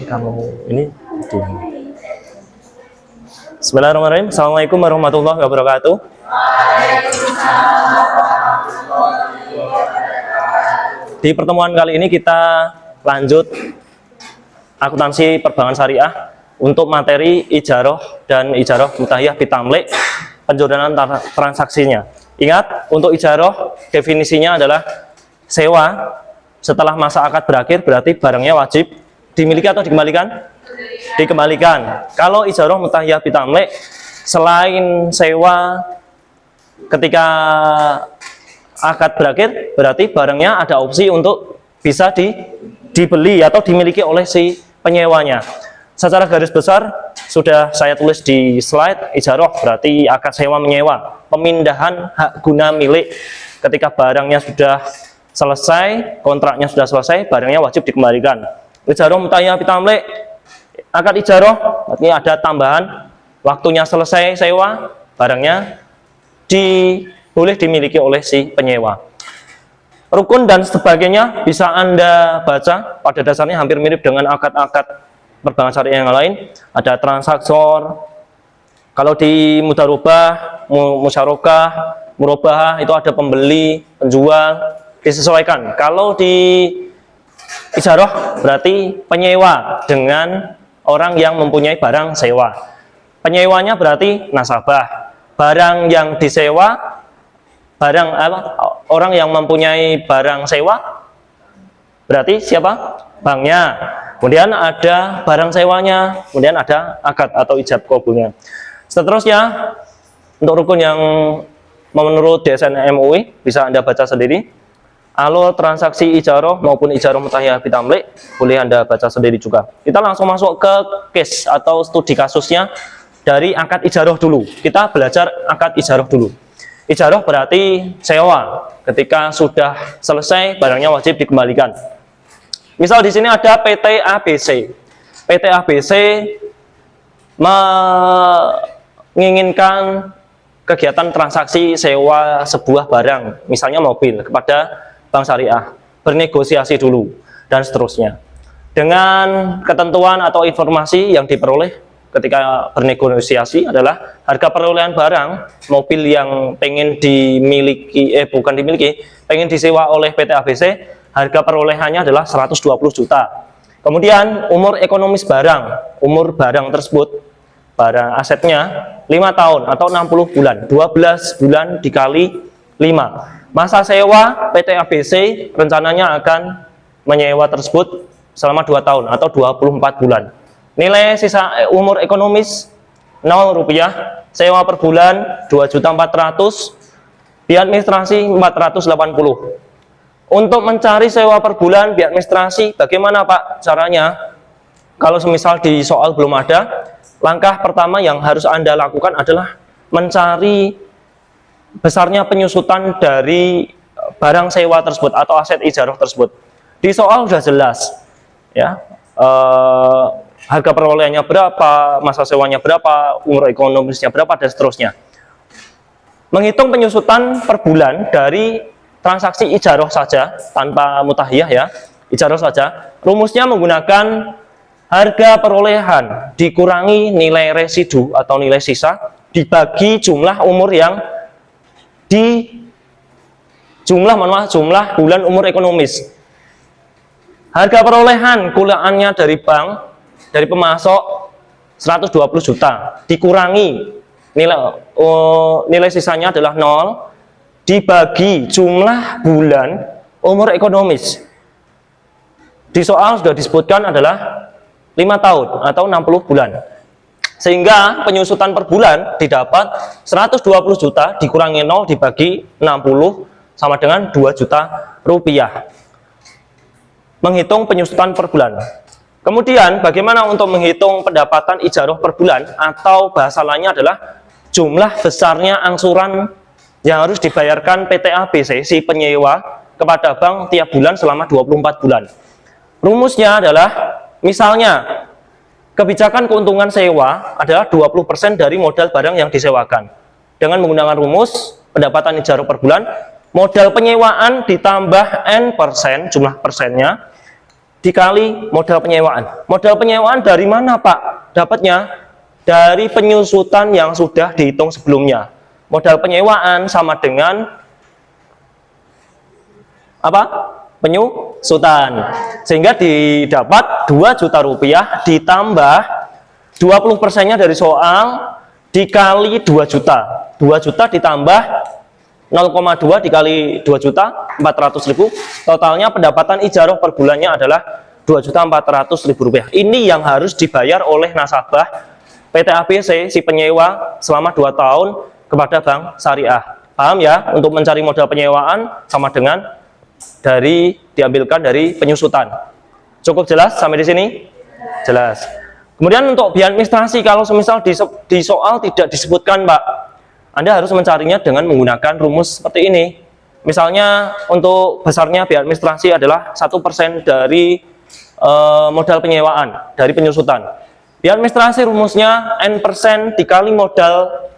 Kamu ini Bismillahirrahmanirrahim. Assalamualaikum warahmatullahi wabarakatuh. Di pertemuan kali ini kita lanjut akuntansi perbankan syariah untuk materi ijaroh dan ijaroh mutahiyah bitamlik, penjordanan transaksinya. Ingat, untuk ijaroh definisinya adalah sewa setelah masa akad berakhir, berarti barangnya wajib dimiliki atau dikembalikan? Dikembalikan. Kalau ijaroh mutahiyah bitamlik, selain sewa ketika akad berakhir, berarti barangnya ada opsi untuk bisa dibeli atau dimiliki oleh si penyewanya. Secara garis besar sudah saya tulis di slide. Ijaroh berarti akad sewa menyewa, pemindahan hak guna milik. Ketika barangnya sudah selesai, kontraknya sudah selesai, barangnya wajib dikembalikan. Ijaroh mutahiyah bitamlik, akad ijaroh artinya ada tambahan, waktunya selesai sewa, barangnya boleh dimiliki oleh si penyewa. Rukun dan sebagainya bisa Anda baca, pada dasarnya hampir mirip dengan akad-akad perbankan syariah yang lain. Ada transaktor, kalau di mudarobah, musyarakah, murabahah itu ada pembeli, penjual, disesuaikan. Kalau di ijaroh berarti penyewa dengan orang yang mempunyai barang sewa. Penyewanya berarti nasabah. Barang yang disewa, orang yang mempunyai barang sewa berarti siapa? Banknya. Kemudian ada barang sewanya, kemudian ada akad atau ijab kabulnya. Seterusnya, untuk rukun yang menurut DSN MUI bisa Anda baca sendiri. Alur transaksi ijaroh maupun ijaroh mutahiyah bitamlik boleh Anda baca sendiri juga. Kita langsung masuk ke case atau studi kasusnya dari akad ijaroh dulu. Kita belajar akad ijaroh dulu. Ijaroh berarti sewa. Ketika sudah selesai, barangnya wajib dikembalikan. Misal di sini ada PT ABC. PT ABC menginginkan kegiatan transaksi sewa sebuah barang, misalnya mobil, kepada bank syariah, bernegosiasi dulu, dan seterusnya. Dengan ketentuan atau informasi yang diperoleh ketika bernegosiasi adalah harga perolehan barang, mobil yang pengen pengen disewa oleh PT ABC, harga perolehannya adalah 120 juta. Kemudian umur ekonomis barang, umur barang tersebut, barang asetnya 5 tahun atau 60 bulan, 12 bulan dikali 5. Masa sewa PT ABC rencananya akan menyewa tersebut selama 2 tahun atau 24 bulan. Nilai sisa umur ekonomis 0 rupiah, sewa per bulan 2.400.000, biaya administrasi 480. Untuk mencari sewa per bulan biaya administrasi, bagaimana Pak caranya? Kalau semisal di soal belum ada, langkah pertama yang harus Anda lakukan adalah mencari besarnya penyusutan dari barang sewa tersebut atau aset ijaroh tersebut. Di soal sudah jelas, ya, harga perolehannya berapa, masa sewanya berapa, umur ekonomisnya berapa, dan seterusnya. Menghitung penyusutan per bulan dari transaksi ijaroh saja, tanpa mutahiyah ya, ijaroh saja, rumusnya menggunakan harga perolehan dikurangi nilai residu atau nilai sisa dibagi jumlah umur yang jumlah bulan umur ekonomis. Harga perolehan kulaannya dari bank, dari pemasok 120 juta dikurangi nilai sisanya adalah 0 dibagi jumlah bulan umur ekonomis. Di soal sudah disebutkan adalah 5 tahun atau 60 bulan. Sehingga penyusutan per bulan didapat 120 juta dikurangi 0 dibagi 60 sama dengan 2 juta rupiah. Menghitung penyusutan per bulan. Kemudian bagaimana untuk menghitung pendapatan ijaroh per bulan, atau bahasa lainnya adalah jumlah besarnya angsuran yang harus dibayarkan PT ABC si penyewa kepada bank tiap bulan selama 24 bulan. Rumusnya adalah, misalnya kebijakan keuntungan sewa adalah 20% dari modal barang yang disewakan. Dengan menggunakan rumus pendapatan ijaroh per bulan, modal penyewaan ditambah N%, jumlah persennya, dikali modal penyewaan. Modal penyewaan dari mana Pak? Dapatnya dari penyusutan yang sudah dihitung sebelumnya. Modal penyewaan sama dengan apa? Penyusutan. Sehingga didapat 2 juta rupiah ditambah 20%-nya dari soal dikali 2 juta. 2 juta ditambah 0,2 dikali 2 juta 400.000. Totalnya pendapatan ijaroh per bulannya adalah 2.400.000 rupiah. Ini yang harus dibayar oleh nasabah PT ABC si penyewa selama 2 tahun kepada Bank Syariah. Paham ya? Untuk mencari modal penyewaan sama dengan diambilkan dari penyusutan. Cukup jelas sampai di sini? Jelas. Kemudian untuk biaya administrasi, kalau semisal di soal tidak disebutkan Pak, Anda harus mencarinya dengan menggunakan rumus seperti ini. Misalnya untuk besarnya biaya administrasi adalah 1% dari modal penyewaan dari penyusutan. Biaya administrasi rumusnya N% dikali modal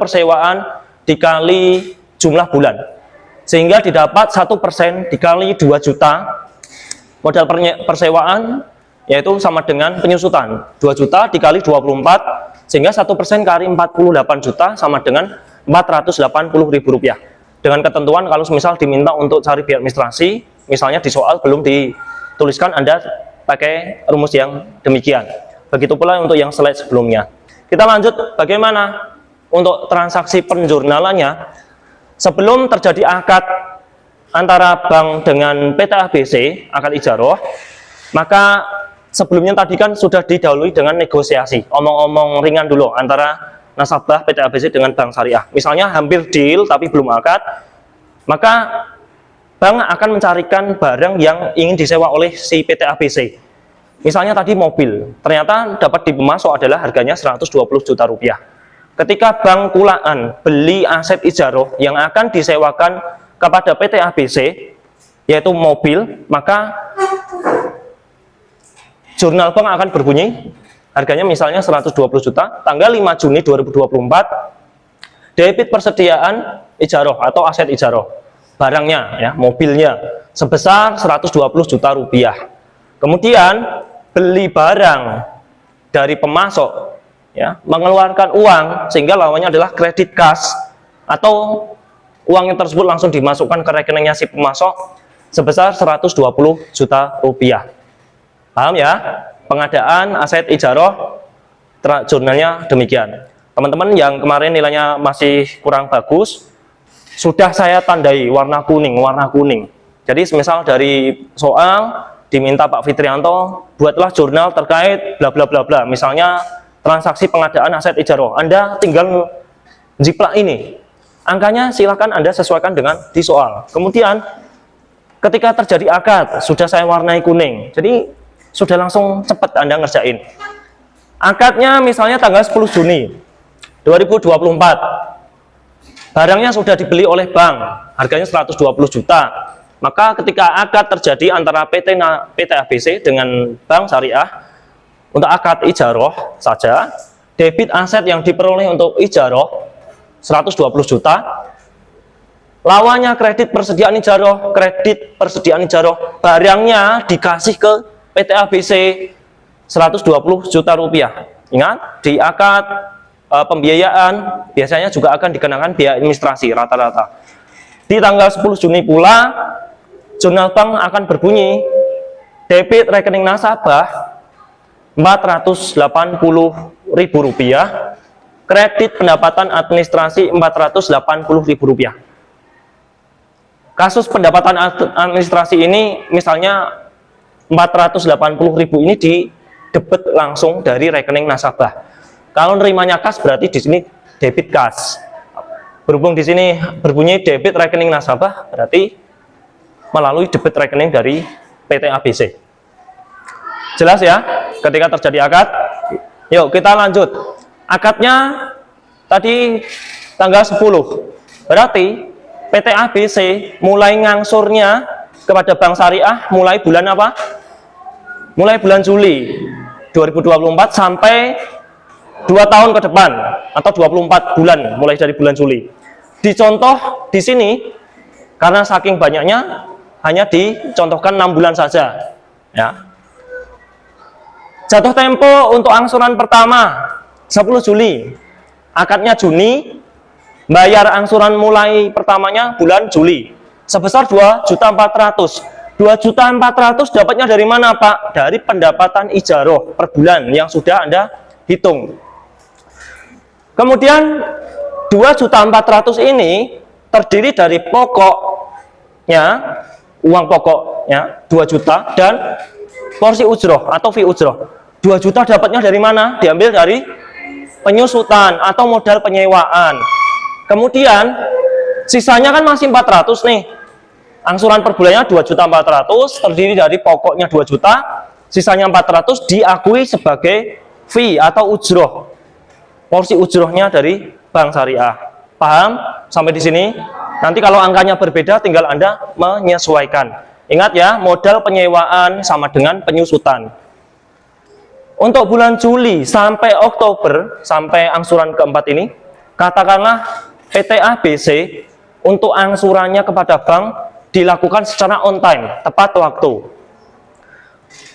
persewaan dikali jumlah bulan. Sehingga didapat 1% dikali 2 juta modal persewaan, yaitu sama dengan penyusutan. 2 juta dikali 24, sehingga 1% kali 48 juta sama dengan 480.000 rupiah. Dengan ketentuan kalau misal diminta untuk cari biaya administrasi, misalnya di soal belum dituliskan, Anda pakai rumus yang demikian. Begitu pula untuk yang slide sebelumnya. Kita lanjut bagaimana untuk transaksi penjurnalannya. Sebelum terjadi akad antara bank dengan PT ABC, akad ijaroh, maka sebelumnya tadi kan sudah didahului dengan negosiasi, omong-omong ringan dulu antara nasabah PT ABC dengan Bank Syariah. Misalnya hampir deal tapi belum akad, maka bank akan mencarikan barang yang ingin disewa oleh si PT ABC. Misalnya tadi mobil, ternyata dapat di pemasok adalah harganya 120 juta rupiah. Ketika bank kulaan beli aset ijaroh yang akan disewakan kepada PT ABC, yaitu mobil, maka jurnal bank akan berbunyi, harganya misalnya 120 juta, tanggal 5 Juni 2024, debit persediaan ijaroh atau aset ijaroh, barangnya, ya, mobilnya, sebesar 120 juta rupiah. Kemudian, beli barang dari pemasok, ya, mengeluarkan uang sehingga lawannya adalah kredit kas atau uangnya tersebut langsung dimasukkan ke rekeningnya si pemasok sebesar 120 juta rupiah. Paham ya? Pengadaan aset ijaroh jurnalnya demikian. Teman-teman yang kemarin nilainya masih kurang bagus, sudah saya tandai warna kuning. Jadi semisal dari soal diminta Pak Fitrianto buatlah jurnal terkait bla bla bla bla, misalnya transaksi pengadaan aset ijaroh. Anda tinggal jiplak ini. Angkanya silakan Anda sesuaikan dengan di soal. Kemudian ketika terjadi akad, sudah saya warnai kuning. Jadi sudah langsung cepat Anda ngerjain. Akadnya misalnya tanggal 10 Juni 2024. Barangnya sudah dibeli oleh bank, harganya 120 juta. Maka ketika akad terjadi antara PT ABC dengan Bank Syariah, untuk akad ijaroh saja, debit aset yang diperoleh untuk ijaroh 120 juta, lawannya kredit persediaan ijaroh, barangnya dikasih ke PT ABC 120 juta rupiah. Ingat, di akad pembiayaan biasanya juga akan dikenakan biaya administrasi rata-rata. Di tanggal 10 Juni pula, jurnal bank akan berbunyi, debit rekening nasabah 480.000 rupiah, kredit pendapatan administrasi 480.000 rupiah. Kasus pendapatan administrasi ini misalnya 480.000 ini didebet langsung dari rekening nasabah. Kalau nerimanya kas berarti di sini debit kas. Berhubung di sini berbunyi debit rekening nasabah, berarti melalui debit rekening dari PT ABC. Jelas ya, ketika terjadi akad. Yuk kita lanjut. Akadnya tadi tanggal 10. Berarti PT ABC mulai ngangsurnya kepada Bank Syariah mulai bulan apa? Mulai bulan Juli 2024 sampai 2 tahun ke depan atau 24 bulan mulai dari bulan Juli. Dicontoh di sini Karena saking banyaknya hanya dicontohkan 6 bulan saja. Ya. Jatuh tempo untuk angsuran pertama 10 Juli. Akadnya Juni, bayar angsuran mulai pertamanya bulan Juli sebesar 2.400.000. 2.400.000 dapatnya dari mana, Pak? Dari pendapatan ijaroh per bulan yang sudah Anda hitung. Kemudian 2.400.000 ini terdiri dari pokoknya, uang pokoknya 2 juta dan porsi ujroh atau fee ujroh. 2 juta dapatnya dari mana? Diambil dari penyusutan atau modal penyewaan. Kemudian sisanya kan masih 400 nih. Angsuran per bulannya 2.400.000 terdiri dari pokoknya 2 juta, sisanya 400 diakui sebagai fee atau ujroh. Porsi ujrohnya dari Bank Syariah. Paham sampai di sini? Nanti kalau angkanya berbeda tinggal Anda menyesuaikan. Ingat ya, modal penyewaan sama dengan penyusutan. Untuk bulan Juli sampai Oktober, sampai angsuran keempat ini, katakanlah PT ABC untuk angsurannya kepada bank dilakukan secara on time, tepat waktu.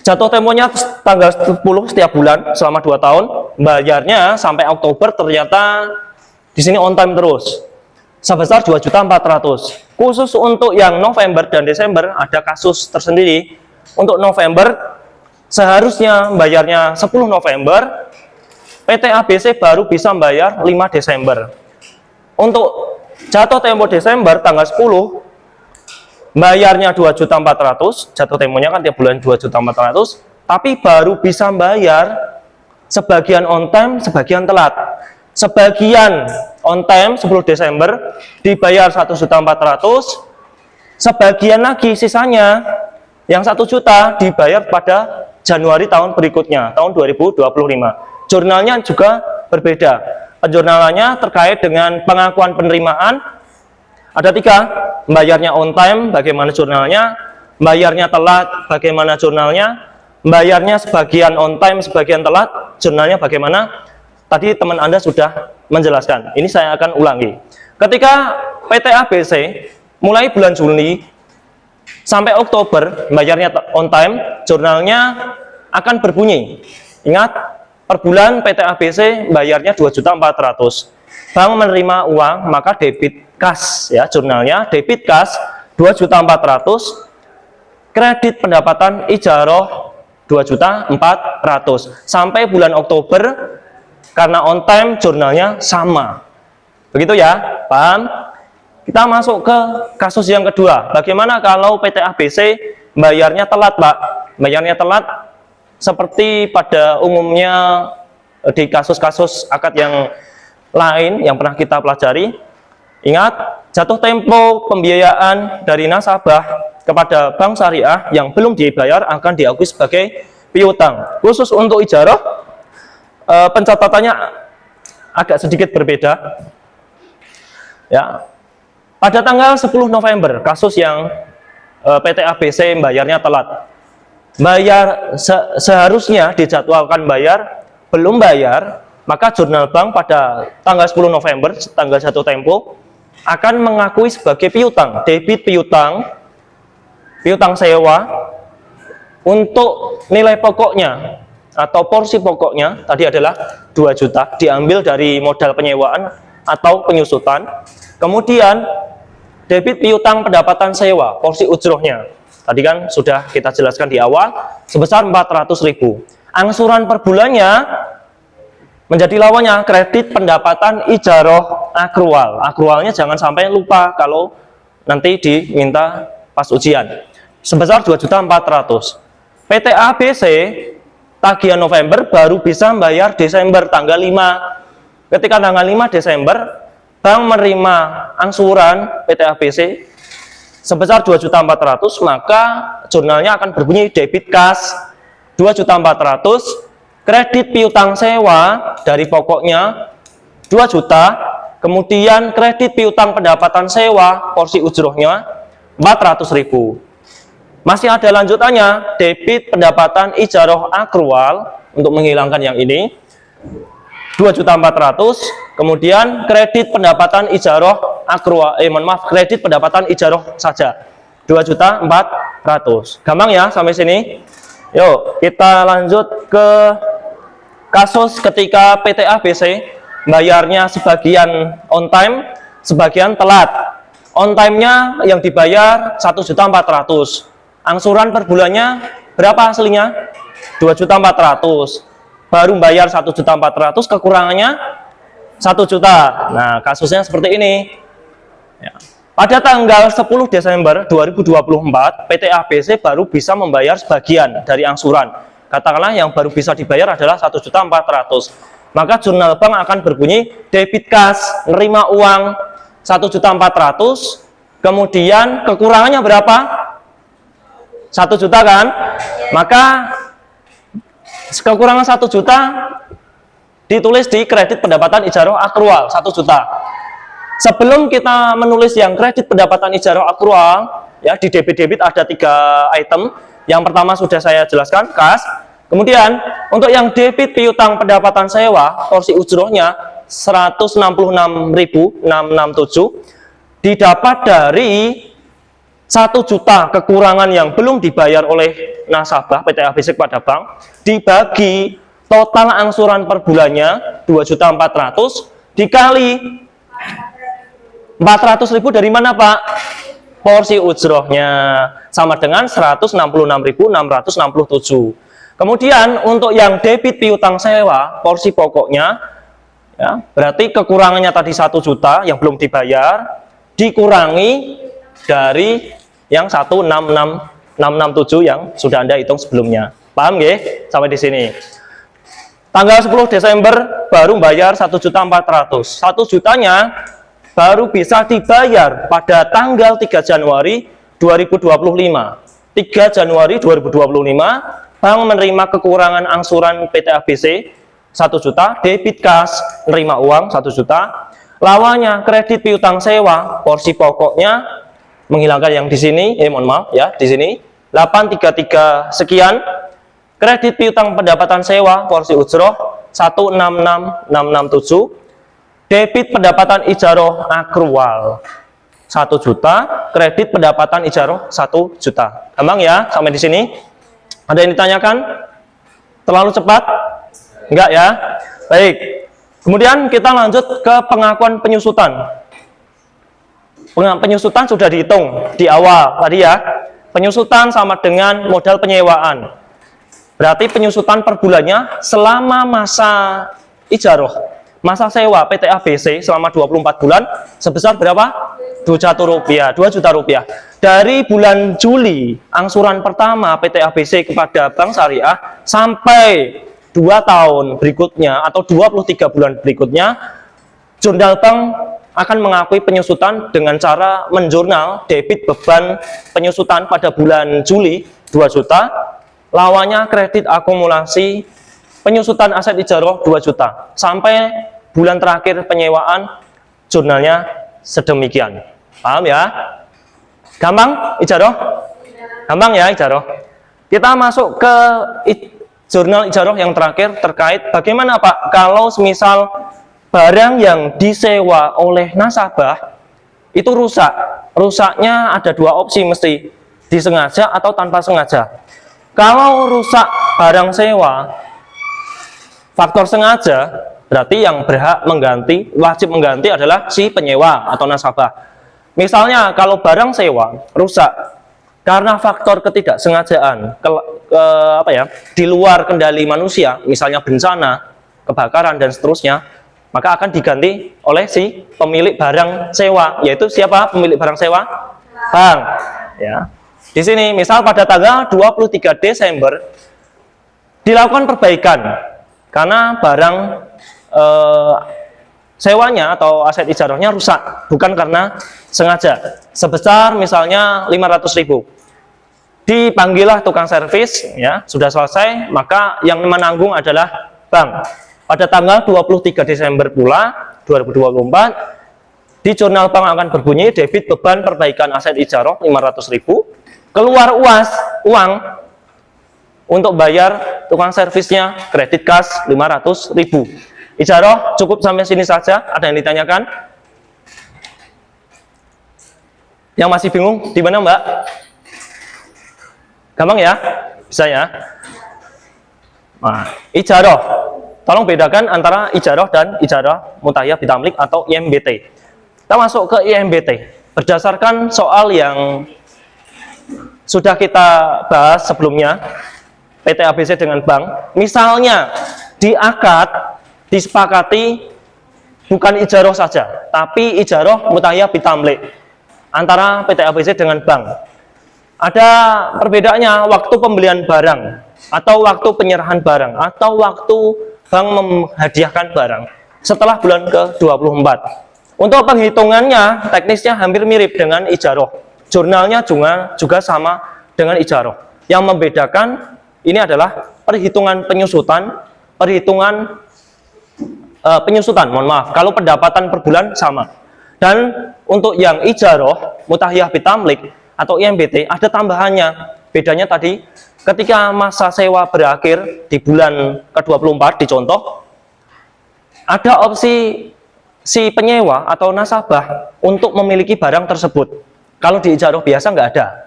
Jatuh temponya tanggal 10 setiap bulan selama 2 tahun, bayarnya sampai Oktober ternyata di sini on time terus. Sebesar 2.400.000. Khusus untuk yang November dan Desember ada kasus tersendiri. Untuk November seharusnya bayarnya 10 November, PT ABC baru bisa bayar 5 Desember. Untuk jatuh tempo Desember tanggal 10, bayarnya 2.400.000, jatuh temponya kan tiap bulan 2.400.000, tapi baru bisa bayar sebagian on time, sebagian telat. Sebagian on time 10 Desember dibayar 1.400.000, sebagian lagi sisanya yang 1 juta dibayar pada Januari tahun berikutnya, tahun 2025. Jurnalnya juga berbeda. Penjurnalannya terkait dengan pengakuan penerimaan ada 3, bayarnya on time, bagaimana jurnalnya, bayarnya telat, bagaimana jurnalnya, bayarnya sebagian on time, sebagian telat, jurnalnya bagaimana. Tadi teman Anda sudah menjelaskan, ini saya akan ulangi. Ketika PT ABC mulai bulan Juli sampai Oktober, bayarnya on time, jurnalnya akan berbunyi. Ingat, per bulan PT ABC bayarnya 2.400.000. Bank menerima uang, maka debit kas, ya jurnalnya, debit kas 2.400.000, kredit pendapatan ijaroh 2.400.000. Sampai bulan Oktober, karena on time jurnalnya sama. Begitu ya, paham? Kita masuk ke kasus yang kedua. Bagaimana kalau PT ABC bayarnya telat, Pak? Bayarnya telat seperti pada umumnya di kasus-kasus akad yang lain yang pernah kita pelajari. Ingat, jatuh tempo pembiayaan dari nasabah kepada Bank Syariah yang belum dibayar akan diakui sebagai piutang. Khusus untuk ijarah, pencatatannya agak sedikit berbeda. Ya, pada tanggal 10 November, kasus yang PT ABC bayarnya telat. Seharusnya dijadwalkan bayar, belum bayar, maka jurnal bank pada tanggal 10 November, tanggal jatuh tempo, akan mengakui sebagai piutang, debit piutang, piutang sewa, untuk nilai pokoknya atau porsi pokoknya tadi adalah 2 juta, diambil dari modal penyewaan atau penyusutan. Kemudian debit piutang pendapatan sewa, porsi ujrohnya tadi kan sudah kita jelaskan di awal, sebesar 400.000. Angsuran per bulannya menjadi lawannya kredit pendapatan ijaroh akrual. Akrualnya jangan sampai lupa kalau nanti diminta pas ujian. Sebesar 2.400.000. PT ABC tagihan November baru bisa bayar Desember tanggal 5. Ketika tanggal 5 Desember, bank menerima angsuran PT ABC sebesar 2.400.000, maka jurnalnya akan berbunyi debit kas 2.400.000, kredit piutang sewa dari pokoknya 2 juta, kemudian kredit piutang pendapatan sewa porsi ujrohnya 400.000. Masih ada lanjutannya, debit pendapatan ijaroh akrual untuk menghilangkan yang ini 2.400.000. Kemudian kredit pendapatan ijaroh akrual, kredit pendapatan ijaroh saja 2.400.000. Gampang ya sampai sini. Yuk kita lanjut ke kasus ketika PT ABC bayarnya sebagian on time, sebagian telat. On time-nya yang dibayar 1.400.000. Angsuran per bulannya berapa aslinya? 2.400.000. Baru bayar 1.400.000, kekurangannya 1 juta. Nah, kasusnya seperti ini. Ya. Pada tanggal 10 Desember 2024, PT ABC baru bisa membayar sebagian dari angsuran. Katakanlah yang baru bisa dibayar adalah 1.400.000. Maka jurnal bank akan berbunyi debit kas, nerima uang 1.400.000, kemudian kekurangannya berapa? 1 juta kan? Maka kekurangan 1 juta ditulis di kredit pendapatan ijaroh akrual 1 juta. Sebelum kita menulis yang kredit pendapatan ijaroh akrual, ya di debit-debit ada 3 item. Yang pertama sudah saya jelaskan, kas. Kemudian untuk yang debit piutang pendapatan sewa, porsi ujrohnya 166.667 didapat dari 1 juta kekurangan yang belum dibayar oleh nasabah PT ABC kepada bank, dibagi total angsuran per bulannya 2.400.000 dikali 400.000 dari mana Pak? Porsi ujrohnya sama dengan 166.667. Kemudian untuk yang debit piutang sewa, porsi pokoknya ya, berarti kekurangannya tadi 1 juta yang belum dibayar dikurangi dari yang 166.667 yang sudah Anda hitung sebelumnya. Paham nggih? Sampai di sini. Tanggal 10 Desember baru bayar 1.400.000. 1 jutanya baru bisa dibayar pada tanggal 3 Januari 2025. 3 Januari 2025 bank menerima kekurangan angsuran PT ABC 1 juta, debit kas, nerima uang 1 juta. Lawannya kredit piutang sewa, porsi pokoknya menghilangkan yang di sini, mohon maaf ya, di sini 833 sekian. Kredit piutang pendapatan sewa, porsi ujroh 166.667. Debit pendapatan ijaroh akrual 1 juta, kredit pendapatan ijaroh 1 juta. Gampang ya sampai di sini? Ada yang ditanyakan? Terlalu cepat? Enggak ya? Baik. Kemudian kita lanjut ke pengakuan penyusutan. Penyusutan sudah dihitung di awal tadi ya. Penyusutan sama dengan modal penyewaan. Berarti penyusutan per bulannya selama masa ijaroh, masa sewa PT ABC selama 24 bulan sebesar berapa? 2 juta rupiah. Dari bulan Juli angsuran pertama PT ABC kepada Bank Syariah sampai 2 tahun berikutnya atau 23 bulan berikutnya, jurnal bank akan mengakui penyusutan dengan cara menjurnal debit beban penyusutan pada bulan Juli 2 juta, lawannya kredit akumulasi penyusutan aset ijaroh 2 juta. Sampai bulan terakhir penyewaan, jurnalnya sedemikian. Paham ya? Gampang ijaroh? Gampang ya ijaroh? Kita masuk ke jurnal ijaroh yang terakhir terkait bagaimana Pak kalau semisal barang yang disewa oleh nasabah itu rusak. Rusaknya ada 2 opsi, mesti disengaja atau tanpa sengaja. Kalau rusak barang sewa faktor sengaja, berarti yang berhak mengganti, wajib mengganti adalah si penyewa atau nasabah. Misalnya kalau barang sewa rusak karena faktor ketidaksengajaan, di luar kendali manusia, misalnya bencana, kebakaran dan seterusnya, maka akan diganti oleh si pemilik barang sewa, yaitu siapa pemilik barang sewa? Bank. Ya. Di sini misal pada tanggal 23 Desember dilakukan perbaikan karena barang sewanya atau aset ijarohnya rusak, bukan karena sengaja, sebesar misalnya 500.000. Dipanggillah tukang servis, ya, sudah selesai, maka yang menanggung adalah bank. Pada tanggal 23 Desember pula 2024, di jurnal bank akan berbunyi debit beban perbaikan aset ijaroh 500.000, keluar uang untuk bayar tukang servisnya, kredit kas 500.000. Ijaroh cukup sampai sini saja. Ada yang ditanyakan? Yang masih bingung di mana, Mbak? Gampang ya? Bisa ya? Nah, ijaroh. Tolong bedakan antara ijaroh dan ijarah mutahiyah bitamlik atau IMBT. Kita masuk ke IMBT. Berdasarkan soal yang sudah kita bahas sebelumnya, PT ABC dengan bank, misalnya di akad disepakati bukan ijaroh saja, tapi ijaroh mutahiyah bitamlik antara PT ABC dengan bank. Ada perbedaannya waktu pembelian barang, atau waktu penyerahan barang, atau waktu bank menghadiahkan barang setelah bulan ke-24. Untuk penghitungannya, teknisnya hampir mirip dengan ijaroh. Jurnalnya juga sama dengan ijaroh. Yang membedakan ini adalah perhitungan penyusutan, mohon maaf, kalau pendapatan per bulan sama. Dan untuk yang ijaroh, mutahiyah bitamlik atau IMBT, ada tambahannya. Bedanya tadi, ketika masa sewa berakhir di bulan ke-24, dicontoh, ada opsi si penyewa atau nasabah untuk memiliki barang tersebut. Kalau di ijaroh biasa nggak ada.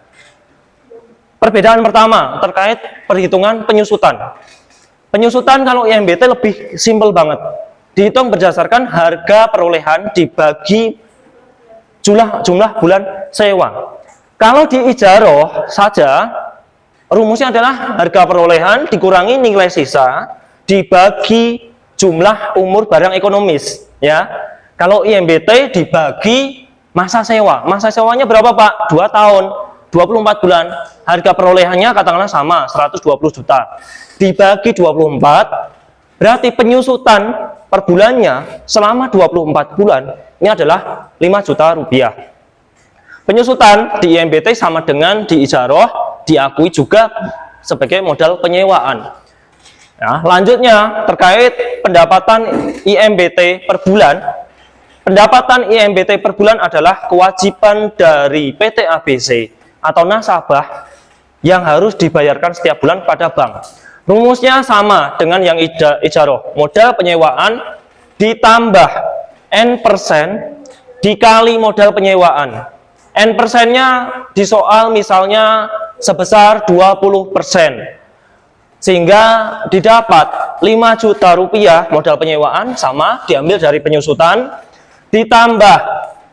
Perbedaan pertama terkait perhitungan penyusutan. Penyusutan kalau IMBT lebih simpel banget. Dihitung berdasarkan harga perolehan dibagi jumlah bulan sewa. Kalau di ijaroh saja, rumusnya adalah harga perolehan dikurangi nilai sisa dibagi jumlah umur barang ekonomis. Ya, kalau IMBT dibagi masa sewa. Masa sewanya berapa, Pak? 2 tahun, 24 bulan. Harga perolehannya katakanlah sama, 120 juta. Dibagi 24, berarti penyusutan per bulannya selama 24 bulan, ini adalah 5 juta rupiah. Penyusutan di IMBT sama dengan di ijaroh, diakui juga sebagai modal penyewaan. Nah, lanjutnya terkait pendapatan IMBT per bulan. Pendapatan IMBT per bulan adalah kewajiban dari PT ABC atau nasabah yang harus dibayarkan setiap bulan pada bank. Rumusnya sama dengan yang ijaroh. Modal penyewaan ditambah N% dikali modal penyewaan. N persennya di soal misalnya sebesar 20%. Sehingga didapat 5 juta rupiah modal penyewaan, sama diambil dari penyusutan, ditambah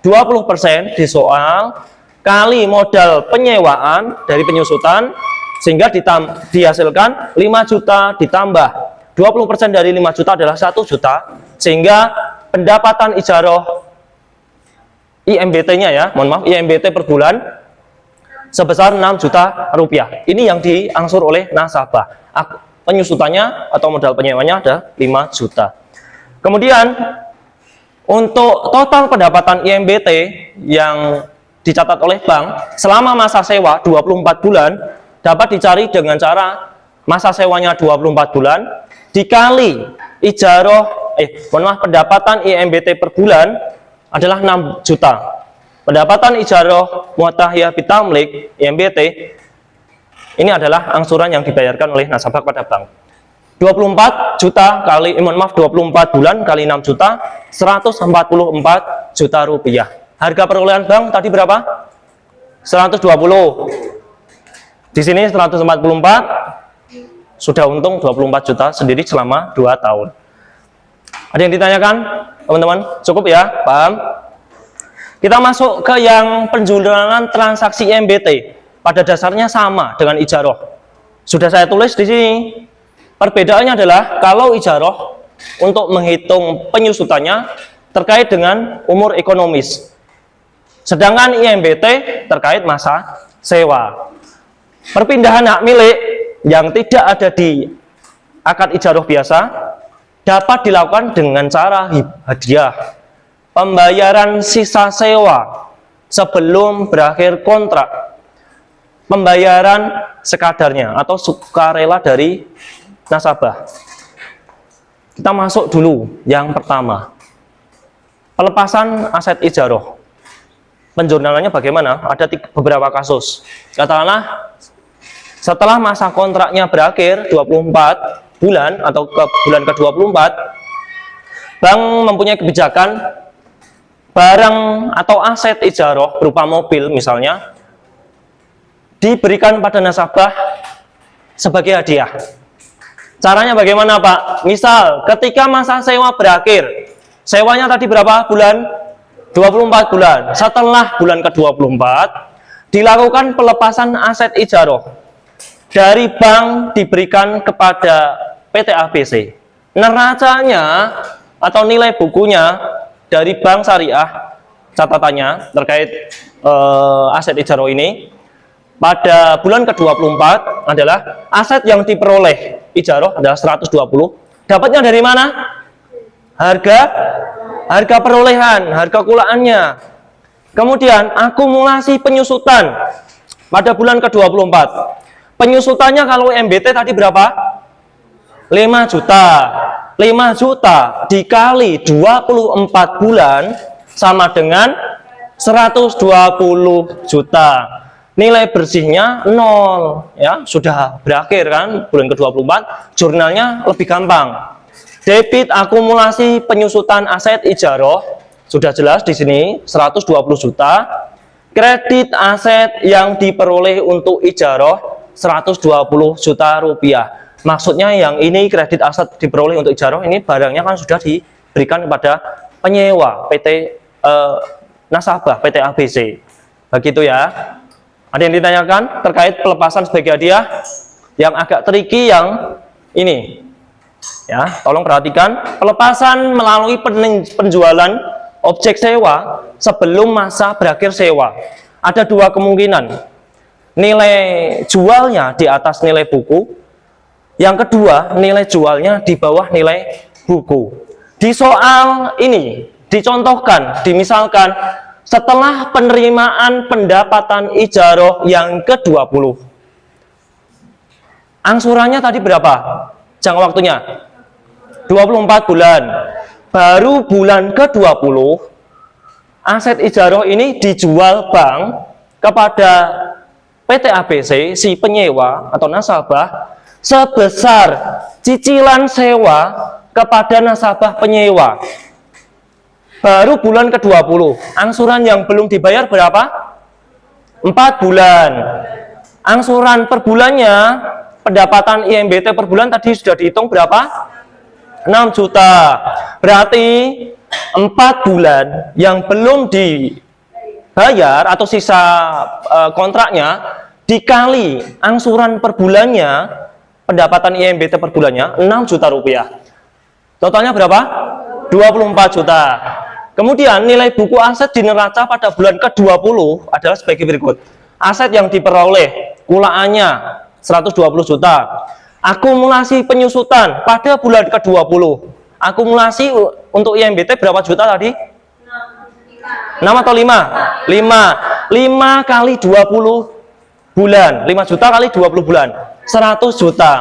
20% di soal kali modal penyewaan dari penyusutan, sehingga dihasilkan 5 juta ditambah 20% dari 5 juta adalah 1 juta, sehingga pendapatan ijaroh IMBT-nya ya, mohon maaf, IMBT per bulan sebesar 6 juta rupiah. Ini yang diangsur oleh nasabah. Penyusutannya atau modal penyewanya ada 5 juta. Kemudian untuk total pendapatan IMBT yang dicatat oleh bank selama masa sewa 24 bulan dapat dicari dengan cara masa sewanya 24 bulan dikali pendapatan IMBT per bulan adalah 6 juta. Pendapatan ijaroh mutahiyah bitamlik IMBT ini adalah angsuran yang dibayarkan oleh nasabah pada bank. 24 juta kali 24 bulan kali 6 juta 144 juta rupiah. Harga perolehan bank tadi berapa? 120. Di sini 144, sudah untung 24 juta sendiri selama 2 tahun. Ada yang ditanyakan, teman-teman? Cukup ya, paham? Kita masuk ke yang penjumlahan transaksi IMBT. Pada dasarnya sama dengan ijaroh. Sudah saya tulis di sini. Perbedaannya adalah kalau ijaroh untuk menghitung penyusutannya terkait dengan umur ekonomis. Sedangkan IMBT terkait masa sewa. Perpindahan hak milik yang tidak ada di akad ijaroh biasa dapat dilakukan dengan cara hadiah. Pembayaran sisa sewa sebelum berakhir kontrak. Pembayaran sekadarnya atau sukarela dari nasabah. Kita masuk dulu yang pertama. Pelepasan aset ijaroh. Penjurnalannya bagaimana? Ada beberapa kasus. Katakanlah setelah masa kontraknya berakhir 24 bulan atau ke bulan ke-24, bank mempunyai kebijakan barang atau aset ijarah berupa mobil misalnya diberikan pada nasabah sebagai hadiah. Caranya bagaimana, Pak? Misal ketika masa sewa berakhir, sewanya tadi berapa bulan? 24 bulan. Setelah bulan ke-24 dilakukan pelepasan aset ijarah dari bank diberikan kepada PT ABC. Neracanya atau nilai bukunya dari bank syariah, catatannya terkait aset ijarah ini pada bulan ke-24 adalah aset yang diperoleh ijarah adalah 120. Dapatnya dari mana? Harga perolehan, harga kulaannya. Kemudian akumulasi penyusutan pada bulan ke-24. Penyusutannya kalau MBT tadi berapa? 5 juta. 5 juta dikali 24 bulan sama dengan 120 juta. Nilai bersihnya 0, ya, sudah berakhir kan bulan ke-24. Jurnalnya lebih gampang. Debit akumulasi penyusutan aset ijarah sudah jelas di sini 120 juta. Kredit aset yang diperoleh untuk ijarah 120 juta rupiah. Maksudnya yang ini kredit aset diperoleh untuk ijarah, ini barangnya kan sudah diberikan kepada penyewa PT nasabah PT ABC. Begitu ya. Ada yang ditanyakan terkait pelepasan sebagai hadiah? Yang agak tricky yang ini. Ya, tolong perhatikan, pelepasan melalui penjualan objek sewa sebelum masa berakhir sewa. Ada dua kemungkinan. Nilai jualnya di atas nilai buku. Yang kedua, nilai jualnya di bawah nilai buku. Di soal ini dicontohkan, dimisalkan setelah penerimaan pendapatan ijarah yang ke-20. Angsurannya tadi berapa? Jangka waktunya 24 bulan. Baru bulan ke-20 aset ijarah ini dijual bank kepada PT ABC si penyewa atau nasabah sebesar cicilan sewa kepada nasabah penyewa. Baru bulan ke-20, angsuran yang belum dibayar berapa? 4 bulan. Angsuran per bulannya, pendapatan IMBT per bulan tadi sudah dihitung berapa? 6 juta. Berarti 4 bulan yang belum dibayar atau sisa kontraknya dikali angsuran per bulannya, pendapatan IMBT per bulannya 6 juta rupiah. Totalnya berapa? 24 juta. Kemudian nilai buku aset di neraca pada bulan ke-20 adalah sebagai berikut. Aset yang diperoleh kulaannya 120 juta. Akumulasi penyusutan pada bulan ke-20. Akumulasi untuk IMBT berapa juta tadi? 6 atau 5? 5 kali 20 bulan. 5 juta kali 20 bulan. 100 juta.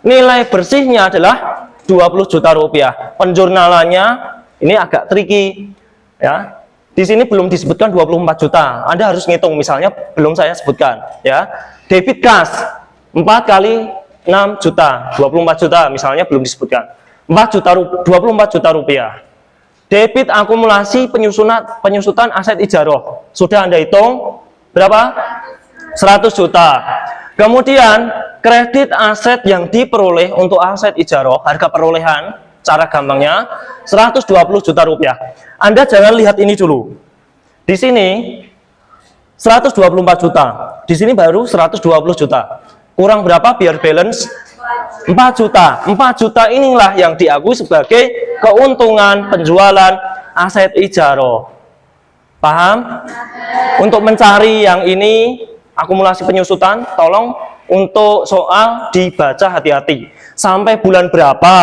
Nilai bersihnya adalah 20 juta rupiah. Penjurnalannya ini agak tricky, ya. Di sini belum disebutkan 24 juta. Anda harus ngitung, misalnya belum saya sebutkan, ya. Debit kas 4 kali 6 juta, 24 juta misalnya belum disebutkan. 24 juta rupiah. Debit akumulasi penyusutan aset ijarah. Sudah Anda hitung berapa? 100 juta. Kemudian kredit aset yang diperoleh untuk aset ijarah, harga perolehan, cara gampangnya 120 juta rupiah. Anda jangan lihat ini dulu. Di sini 124 juta. Di sini baru 120 juta. Kurang berapa biar balance? 4 juta. 4 juta inilah yang diakui sebagai keuntungan penjualan aset ijarah. Paham? Untuk mencari yang ini akumulasi penyusutan, tolong untuk soal dibaca hati-hati. Sampai bulan berapa?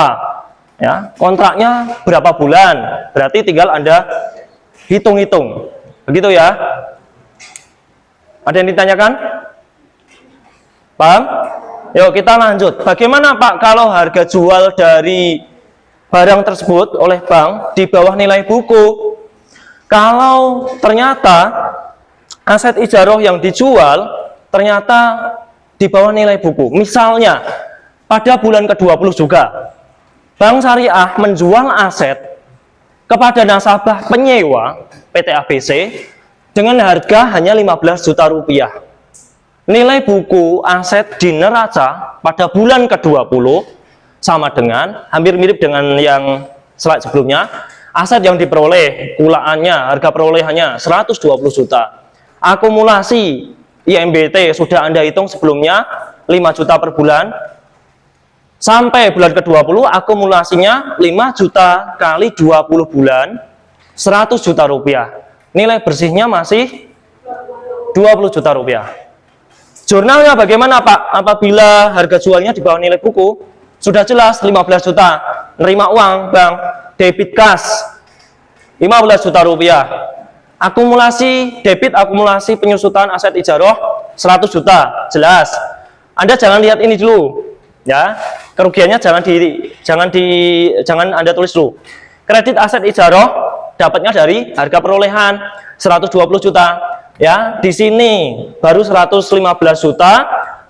Ya, kontraknya berapa bulan? Berarti tinggal Anda hitung-hitung. Begitu ya. Ada yang ditanyakan? Paham? Yuk kita lanjut. Bagaimana Pak kalau harga jual dari barang tersebut oleh bank di bawah nilai buku? Kalau ternyata aset ijarah yang dijual ternyata di bawah nilai buku. Misalnya pada bulan ke-20 juga Bank Syariah menjual aset kepada nasabah penyewa PT ABC dengan harga hanya 15 juta rupiah. Nilai buku aset di neraca pada bulan ke-20 sama dengan, hampir mirip dengan yang slide sebelumnya. Aset yang diperoleh, kulaannya, harga perolehannya 120 juta. Akumulasi IMBT sudah Anda hitung sebelumnya 5 juta per bulan. Sampai bulan ke-20 akumulasinya 5 juta kali 20 bulan 100 juta rupiah. Nilai bersihnya masih 20 juta rupiah. Jurnalnya bagaimana Pak? Apabila harga jualnya di bawah nilai buku, sudah jelas 15 juta. Nerima uang Bang, debit cash 15 juta rupiah. Akumulasi debit, akumulasi penyusutan aset ijaroh 100 juta, jelas. Anda jangan lihat ini dulu, ya. Kerugiannya jangan Anda tulis dulu. Kredit aset ijaroh dapatnya dari harga perolehan 120 juta, ya. Di sini baru 115 juta,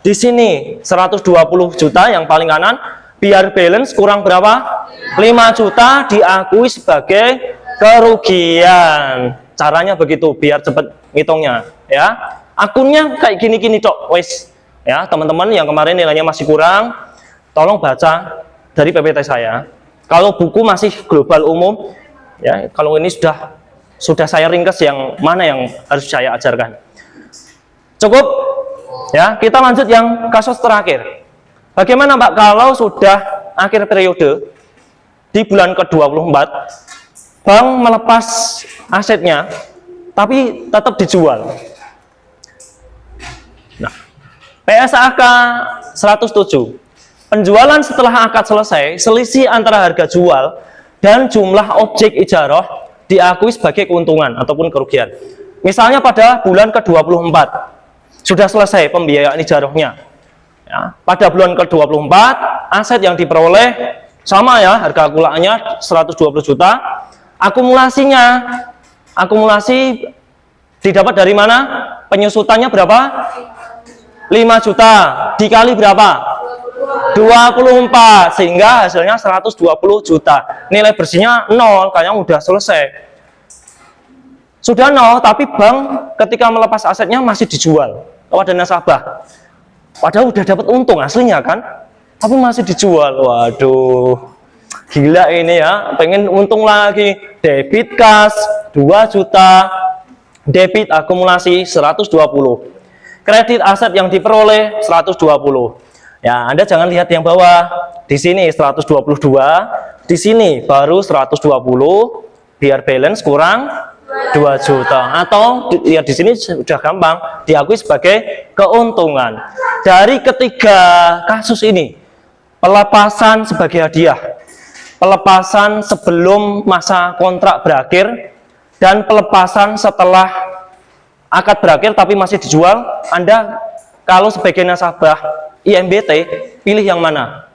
di sini 120 juta yang paling kanan. Biar balance kurang berapa? 5 juta diakui sebagai kerugian. Caranya begitu biar cepat ngitungnya, ya. Akunnya kayak gini-gini cok, wes. Ya, teman-teman yang kemarin nilainya masih kurang, tolong baca dari PPT saya. Kalau buku masih global umum, ya, kalau ini sudah saya ringkas yang mana yang harus saya ajarkan. Cukup? Ya, kita lanjut yang kasus terakhir. Bagaimana Pak kalau sudah akhir periode di bulan ke-24 bank melepas asetnya tapi tetap dijual. Nah, PSAK 107. Penjualan setelah akad selesai, selisih antara harga jual dan jumlah objek ijaroh diakui sebagai keuntungan ataupun kerugian. Misalnya pada bulan ke-24 sudah selesai pembiayaan ijarohnya. Ya, pada bulan ke-24 aset yang diperoleh sama ya, harga kulaannya 120 juta. Akumulasi didapat dari mana? Penyusutannya berapa? 5 juta dikali berapa? 24, sehingga hasilnya 120 juta. Nilai bersihnya 0 karena udah selesai. Sudah 0, tapi bank ketika melepas asetnya masih dijual kepada nasabah. Padahal udah dapat untung aslinya kan, tapi masih dijual. Waduh, gila ini ya, pengen untung lagi. Debit cash 2 juta, debit akumulasi 120, kredit aset yang diperoleh 120. Ya, Anda jangan lihat yang bawah. Di sini 122, di sini baru 120, biar balance kurang 2 juta. Atau ya di sini sudah gampang diakui sebagai keuntungan. Dari ketiga kasus ini, pelepasan sebagai hadiah, pelepasan sebelum masa kontrak berakhir, dan pelepasan setelah akad berakhir tapi masih dijual, Anda kalau sebagai nasabah IMBT pilih yang mana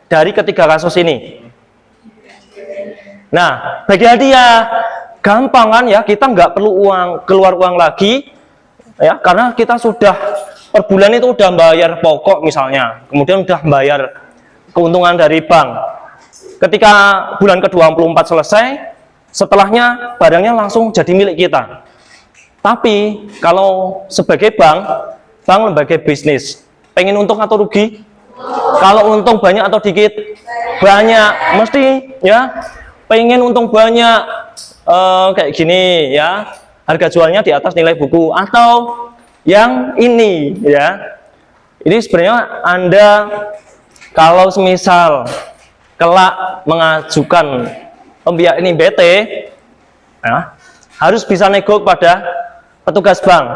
dari ketiga kasus ini? Nah, bagi hadiah gampang kan ya, kita nggak perlu keluar uang lagi ya, karena kita sudah per bulan itu udah bayar pokok misalnya, kemudian udah bayar keuntungan dari bank. Ketika bulan ke-24 selesai, setelahnya barangnya langsung jadi milik kita. Tapi kalau sebagai bank lembaga bisnis, pengen untung atau rugi? Kalau untung banyak atau dikit? Banyak, mesti ya. Pengen untung banyak, kayak gini ya, harga jualnya di atas nilai buku, atau yang ini ya. Ini sebenarnya Anda kalau semisal kelak mengajukan pembiayaan IMBT ya, harus bisa nego pada petugas bank.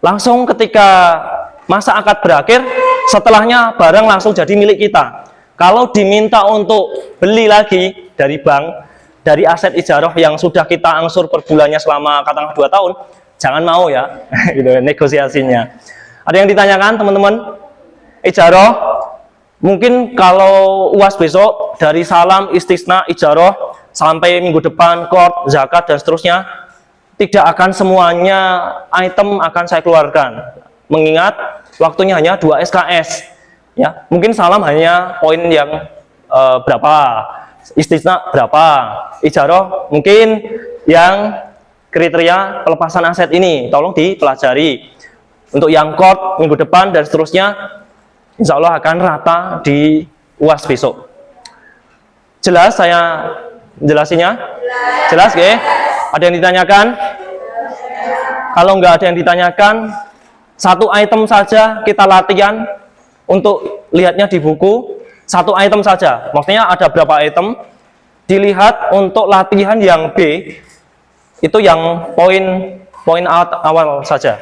Langsung ketika masa akad berakhir, setelahnya barang langsung jadi milik kita. Kalau diminta untuk beli lagi dari bank, dari aset ijaroh yang sudah kita angsur per bulannya selama katakanlah 2 tahun, jangan mau ya, gitu negosiasinya. Ada yang ditanyakan teman-teman? Ijaroh, mungkin kalau UAS besok dari salam, istisna, ijaroh sampai minggu depan, qard, zakat dan seterusnya, tidak akan semuanya item akan saya keluarkan. Mengingat waktunya hanya 2 SKS. Ya, mungkin salam hanya poin yang berapa? istisna berapa, ijaroh mungkin yang kriteria pelepasan aset ini tolong dipelajari. Untuk yang court minggu depan dan seterusnya insya Allah akan rata di UAS besok. Jelas saya jelasinnya? Jelas gak? Ada yang ditanyakan? Kalau nggak ada yang ditanyakan, satu item saja kita latihan untuk lihatnya di buku. Satu item saja, maksudnya ada berapa item, dilihat untuk latihan yang B, itu yang poin awal saja.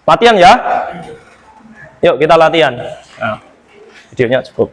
Latihan ya? Yuk kita latihan. Nah, videonya cukup.